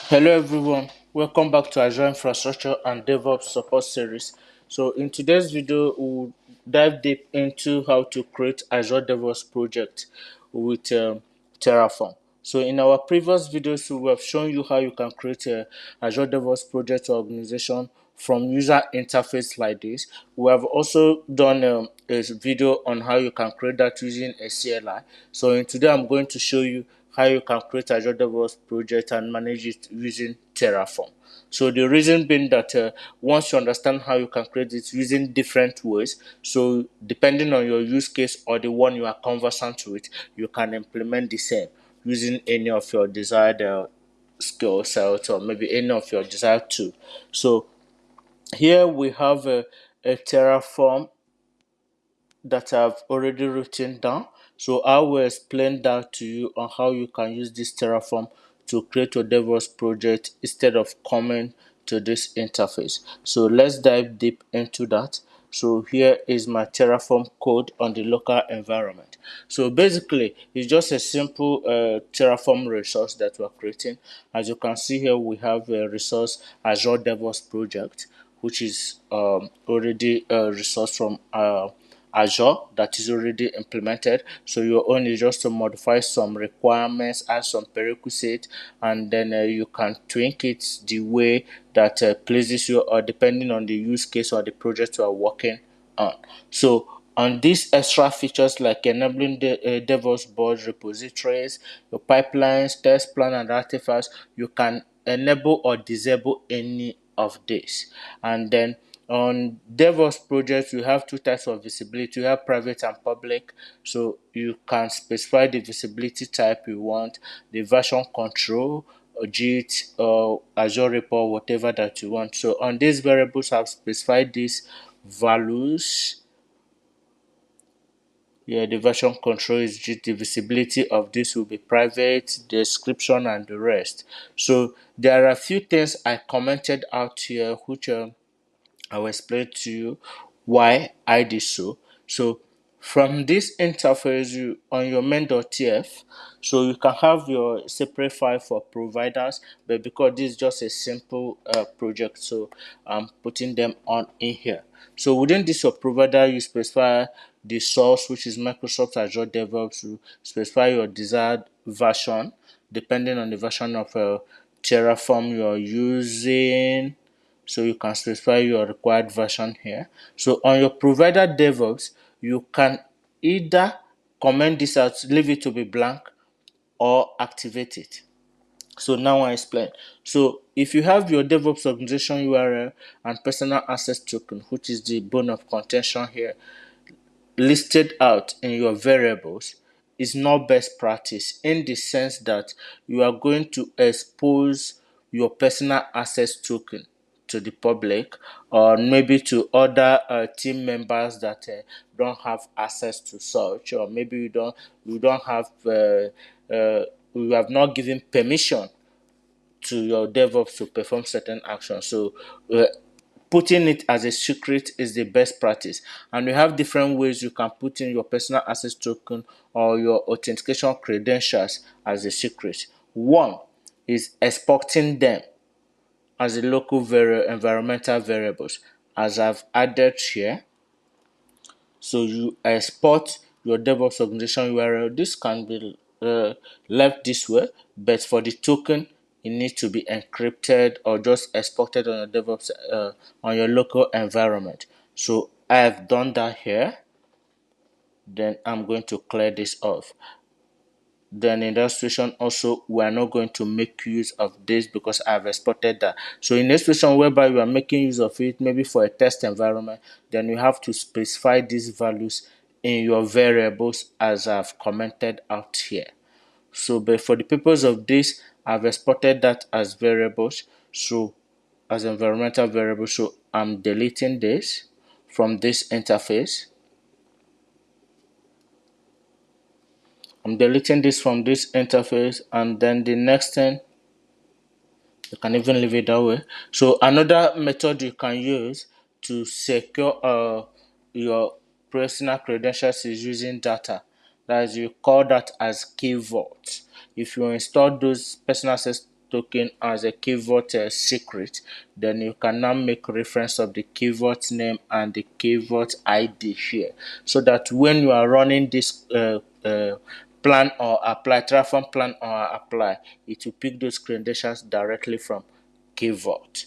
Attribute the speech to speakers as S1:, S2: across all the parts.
S1: Hello everyone, welcome back to Azure Infrastructure and DevOps Support Series. So in today's video, we'll dive deep into how to create Azure DevOps project with Terraform. So in our previous videos, we have shown you how you can create a Azure DevOps project organization from user interface like this. We have also done a video on how you can create that using a CLI. So in today, I'm going to show you how you can create Azure DevOps project and manage it using Terraform. So the reason being that once you understand how you can create it using different ways, so depending on your use case or the one you are conversant with, you can implement the same using any of your desired skill set or maybe any of your desired tool. So here we have a Terraform that I've already written down. So I will explain that to you on how you can use this Terraform to create your DevOps project instead of coming to this interface. So let's dive deep into that. So here is my Terraform code on the local environment. So basically, it's just a simple Terraform resource that we're creating. As you can see here, we have a resource Azure DevOps project, which is already a resource from Azure that is already implemented. So your own is just to modify some requirements, add some prerequisites, and then you can tweak it the way that pleases you, or depending on the use case or the project you are working on. So on these extra features like enabling the DevOps board repositories, your pipelines, test plan, and artifacts, you can enable or disable any of this. And then on DevOps projects, you have two types of visibility. You have private and public. So you can specify the visibility type you want, the version control, or Git, or Azure Report, whatever that you want. So on these variables, I've specified these values. Yeah, the version control is Git. The visibility of this will be private, description, and the rest. So there are a few things I commented out here, which I will explain to you why I did so. So from this interface you on your main.tf, so you can have your separate file for providers, but because this is just a simple project, so I'm putting them on in here. So within this your provider, you specify the source, which is Microsoft Azure DevOps. You specify your desired version depending on the version of Terraform you're using, so you can specify your required version here. So on your provider DevOps, you can either comment this out, leave it to be blank, or activate it. So now I explain. So if you have your DevOps organization URL and personal access token, which is the bone of contention here, listed out in your variables, is not best practice in the sense that you are going to expose your personal access token to the public, or maybe to other team members that don't have access to such, or maybe you don't have you have not given permission to your DevOps to perform certain actions. So uh, putting it as a secret is the best practice. And we have different ways you can put in your personal access token or your authentication credentials as a secret. One is exporting them as a local environmental variables, as I've added here. So you export your DevOps organization URL. This can be left this way, but for the token, it needs to be encrypted or just exported on your DevOps on your local environment. So I have done that here. Then I'm going to clear this off. Then in that situation also, we are not going to make use of this because I've exported that. So in a situation whereby you are making use of it, maybe for a test environment, then you have to specify these values in your variables as I've commented out here. So but for the purpose of this, I've exported that as variables, so as environmental variable. So I'm deleting this from this interface. I'm deleting this from this interface, and then the next thing, you can even leave it that way. So another method you can use to secure your personal credentials is using data. That is, you call that as key vault. If you install those personal access token as a key vault secret, then you can now make reference of the key vault name and the key vault ID here, so that when you are running this plan or apply Terraform plan or apply, it will pick those credentials directly from key vault.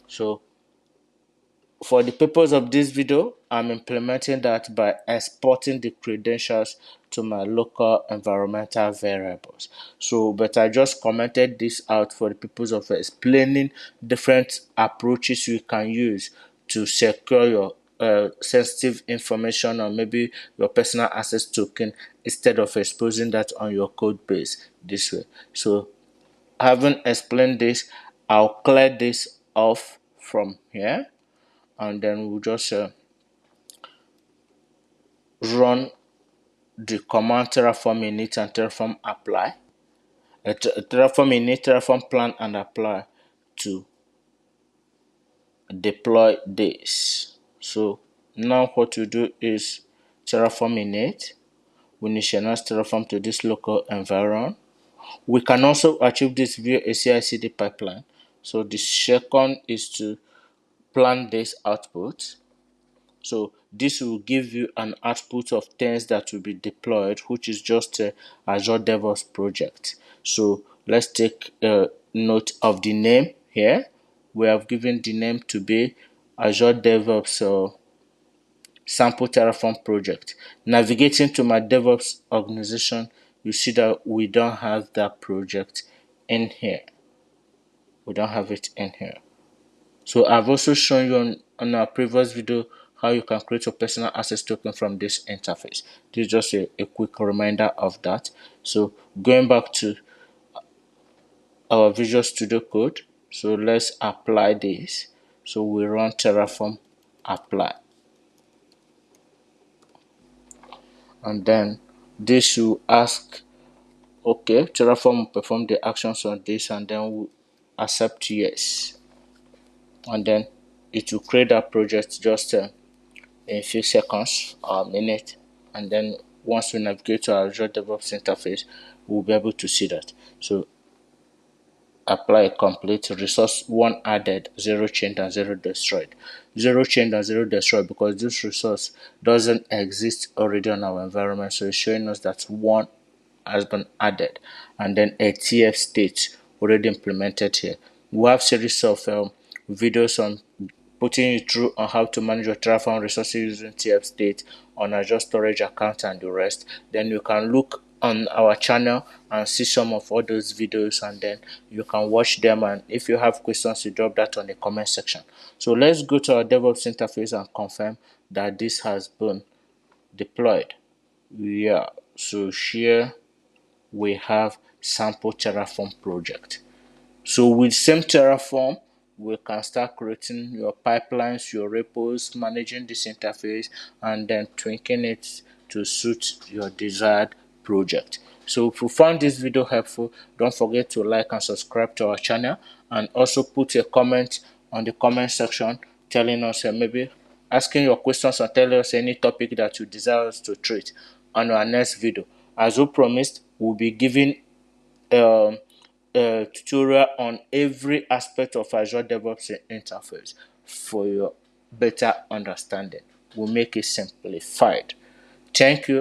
S1: So for the purpose of this video, I'm implementing that by exporting the credentials to my local environmental variables. So, but I just commented this out for the purpose of explaining different approaches you can use to secure your sensitive information or maybe your personal access token instead of exposing that on your code base this way. So, having explained this, I'll clear this off from here, and then we'll just run the command terraform init and terraform apply. Terraform init, terraform plan and apply to deploy this. So now what we do is terraform init, we initialize terraform to this local environment. We can also achieve this via a CI/CD pipeline. So the second is to plan this output. So this will give you an output of things that will be deployed, which is just a Azure DevOps project. So let's take note of the name here. We have given the name to be Azure DevOps sample Terraform project. Navigating to my DevOps organization, you see that we don't have that project in here. We don't have it in here. So I've also shown you on our previous video how you can create a personal access token from this interface. This is just a quick reminder of that. So going back to our Visual Studio Code, so let's apply this. So we run Terraform apply, and then this will ask, okay, Terraform will perform the actions on this, and then we'll accept yes, and then it will create that project just in a few seconds or a minute, and then once we navigate to our Azure DevOps interface, we'll be able to see that. So apply complete, resource 1 added, 0 changed and 0 destroyed. 0 changed and 0 destroyed because this resource doesn't exist already on our environment, so it's showing us that 1 has been added, and then a TF state already implemented here. We have series of videos on putting you through on how to manage your Terraform resources using TF state on Azure storage account and the rest. Then you can look on our channel and see some of all those videos, and then you can watch them, and if you have questions, you drop that on the comment section. So let's go to our DevOps interface and confirm that this has been deployed. Yeah, so here we have sample Terraform project. So with same Terraform, we can start creating your pipelines, your repos, managing this interface, and then tweaking it to suit your desired project. So if you found this video helpful, don't forget to like and subscribe to our channel, and also put a comment on the comment section telling us maybe asking your questions or telling us any topic that you desire us to treat on our next video. As we promised, we'll be giving a tutorial on every aspect of Azure DevOps interface for your better understanding. We'll make it simplified. Thank you.